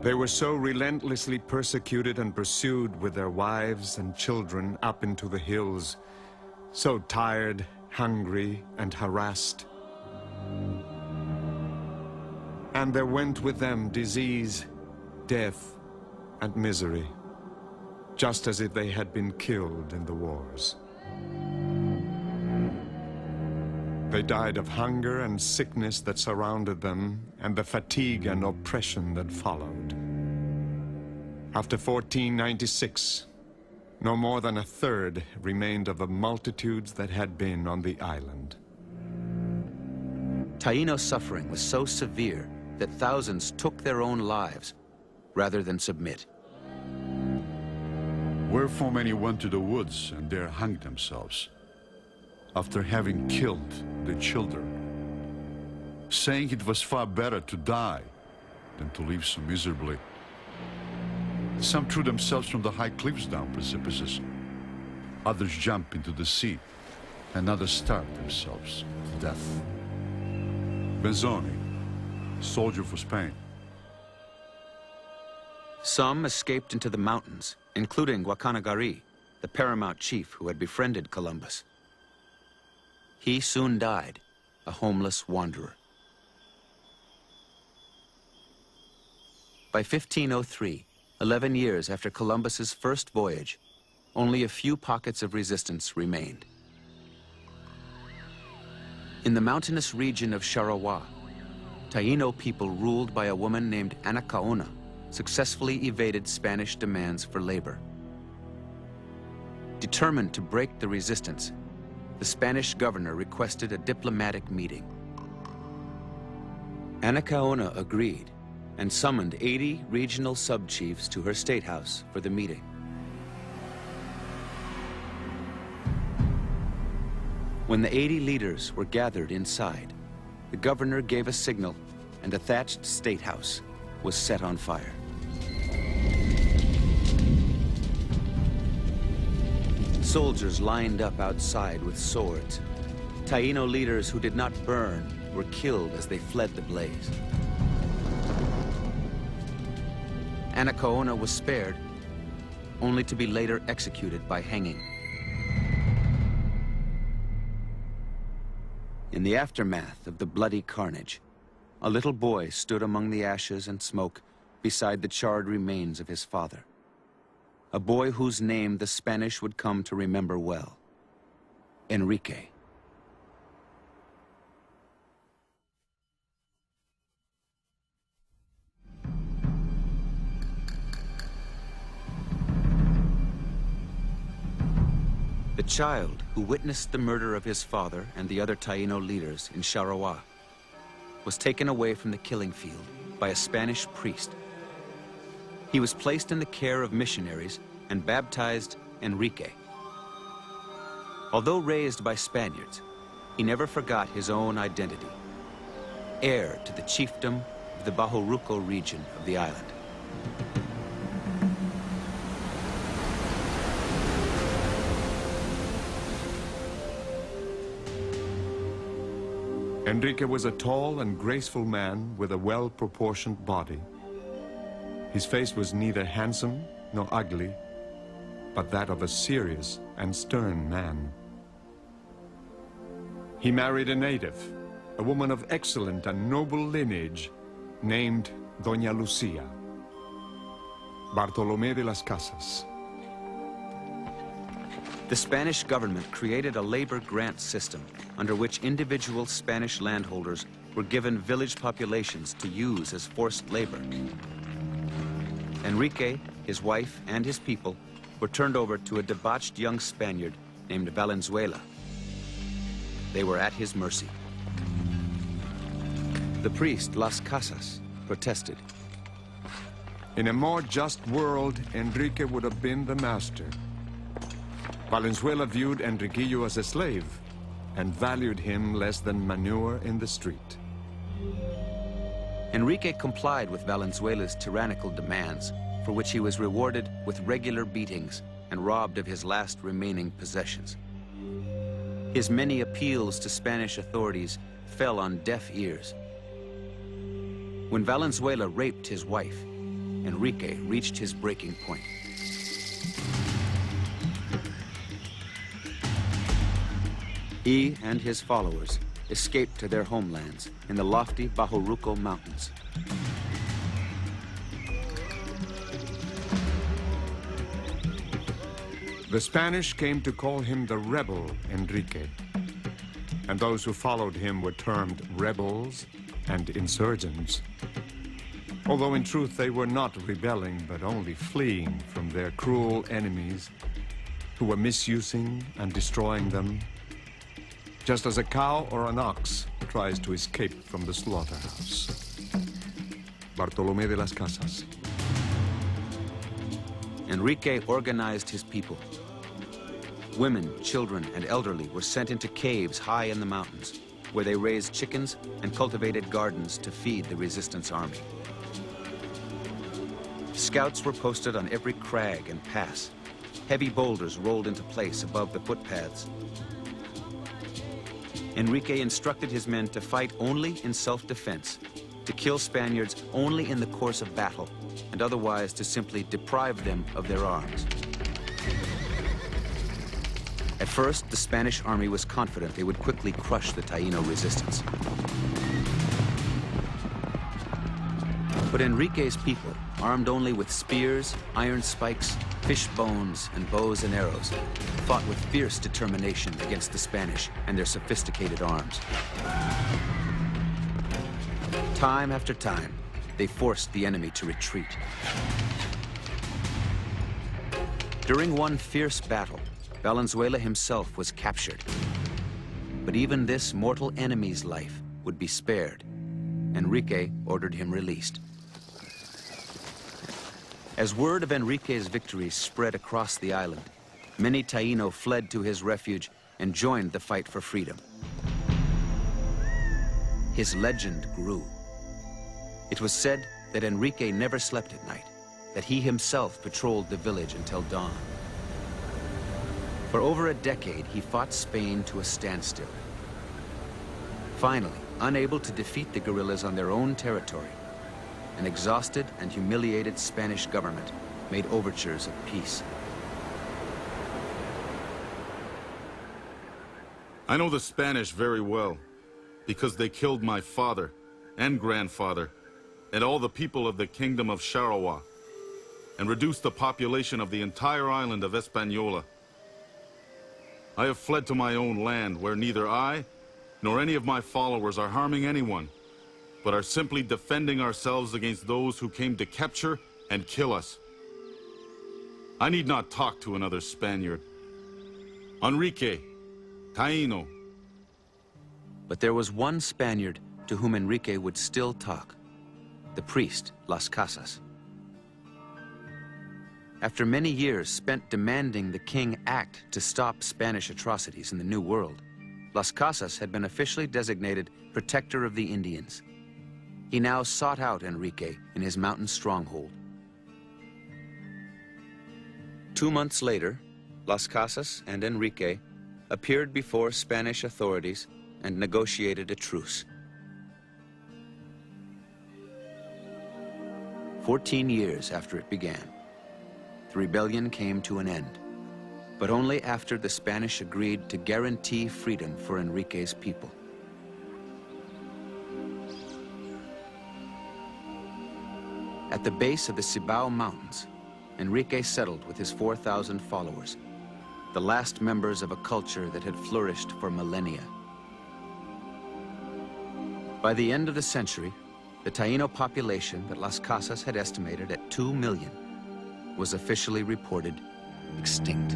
They were so relentlessly persecuted and pursued with their wives and children up into the hills, so tired, hungry, and harassed. And there went with them disease, death, and misery, just as if they had been killed in the wars. They died of hunger and sickness that surrounded them, and the fatigue and oppression that followed. After 1496, no more than a third remained of the multitudes that had been on the island. Taíno's suffering was so severe that thousands took their own lives rather than submit. Wherefore many went to the woods and there hanged themselves, after having killed the children, saying it was far better to die than to live so miserably. Some threw themselves from the high cliffs down precipices, others jumped into the sea, and others starved themselves to death. Benzoni, soldier for Spain. Some escaped into the mountains, including Guacanagari, the paramount chief who had befriended Columbus. He soon died, a homeless wanderer. By 1503, 11 years after Columbus's first voyage, only a few pockets of resistance remained. In the mountainous region of Charawa, Taíno people ruled by a woman named Anacaona successfully evaded Spanish demands for labor. Determined to break the resistance, the Spanish governor requested a diplomatic meeting. Anacaona agreed and summoned 80 regional sub-chiefs to her state house for the meeting. When the 80 leaders were gathered inside, the governor gave a signal and the thatched state house was set on fire. Soldiers lined up outside with swords. Taíno leaders who did not burn were killed as they fled the blaze. Anacaona was spared, only to be later executed by hanging. In the aftermath of the bloody carnage, a little boy stood among the ashes and smoke beside the charred remains of his father. A boy whose name the Spanish would come to remember well, Enrique. The child who witnessed the murder of his father and the other Taíno leaders in Charawa was taken away from the killing field by a Spanish priest. He was placed in the care of missionaries and baptized Enrique. Although raised by Spaniards, he never forgot his own identity, heir to the chiefdom of the Bahoruco region of the island. Enrique was a tall and graceful man with a well-proportioned body. His face was neither handsome nor ugly, but that of a serious and stern man. He married a native, a woman of excellent and noble lineage, named Doña Lucia. Bartolomé de las Casas. The Spanish government created a labor grant system under which individual Spanish landholders were given village populations to use as forced labor. Enrique, his wife, and his people were turned over to a debauched young Spaniard named Valenzuela. They were at his mercy. The priest, Las Casas, protested. In a more just world, Enrique would have been the master. Valenzuela viewed Enriquillo as a slave and valued him less than manure in the street. Enrique complied with Valenzuela's tyrannical demands, for which he was rewarded with regular beatings and robbed of his last remaining possessions. His many appeals to Spanish authorities fell on deaf ears. When Valenzuela raped his wife, Enrique reached his breaking point. He and his followers escaped to their homelands in the lofty Bajoruco Mountains. The Spanish came to call him the rebel Enrique, and those who followed him were termed rebels and insurgents. Although in truth they were not rebelling, but only fleeing from their cruel enemies who were misusing and destroying them, just as a cow or an ox tries to escape from the slaughterhouse. Bartolomé de las Casas. Enrique organized his people. Women, children, and elderly were sent into caves high in the mountains, where they raised chickens and cultivated gardens to feed the resistance army. Scouts were posted on every crag and pass. Heavy boulders rolled into place above the footpaths. Enrique instructed his men to fight only in self-defense, to kill Spaniards only in the course of battle, and otherwise to simply deprive them of their arms. At first, the Spanish army was confident they would quickly crush the Taino resistance. But Enrique's people, armed only with spears, iron spikes, fish bones, and bows and arrows, fought with fierce determination against the Spanish and their sophisticated arms. Time after time, they forced the enemy to retreat. During one fierce battle, Valenzuela himself was captured. But even this mortal enemy's life would be spared. Enrique ordered him released. As word of Enrique's victory spread across the island, many Taino fled to his refuge and joined the fight for freedom. His legend grew. It was said that Enrique never slept at night, that he himself patrolled the village until dawn. For over a decade, he fought Spain to a standstill. Finally, unable to defeat the guerrillas on their own territory, an exhausted and humiliated Spanish government made overtures of peace. I know the Spanish very well, because they killed my father and grandfather and all the people of the kingdom of Sharawa, and reduced the population of the entire island of Española. I have fled to my own land, where neither I nor any of my followers are harming anyone, but are simply defending ourselves against those who came to capture and kill us. I need not talk to another Spaniard. Enrique, Taino. But there was one Spaniard to whom Enrique would still talk, the priest, Las Casas. After many years spent demanding the king act to stop Spanish atrocities in the New World, Las Casas had been officially designated protector of the Indians. He now sought out Enrique in his mountain stronghold. 2 months later, Las Casas and Enrique appeared before Spanish authorities and negotiated a truce. 14 years after it began, the rebellion came to an end, but only after the Spanish agreed to guarantee freedom for Enrique's people. At the base of the Cibao Mountains, Enrique settled with his 4,000 followers, the last members of a culture that had flourished for millennia. By the end of the century, the Taino population that Las Casas had estimated at 2 million was officially reported extinct.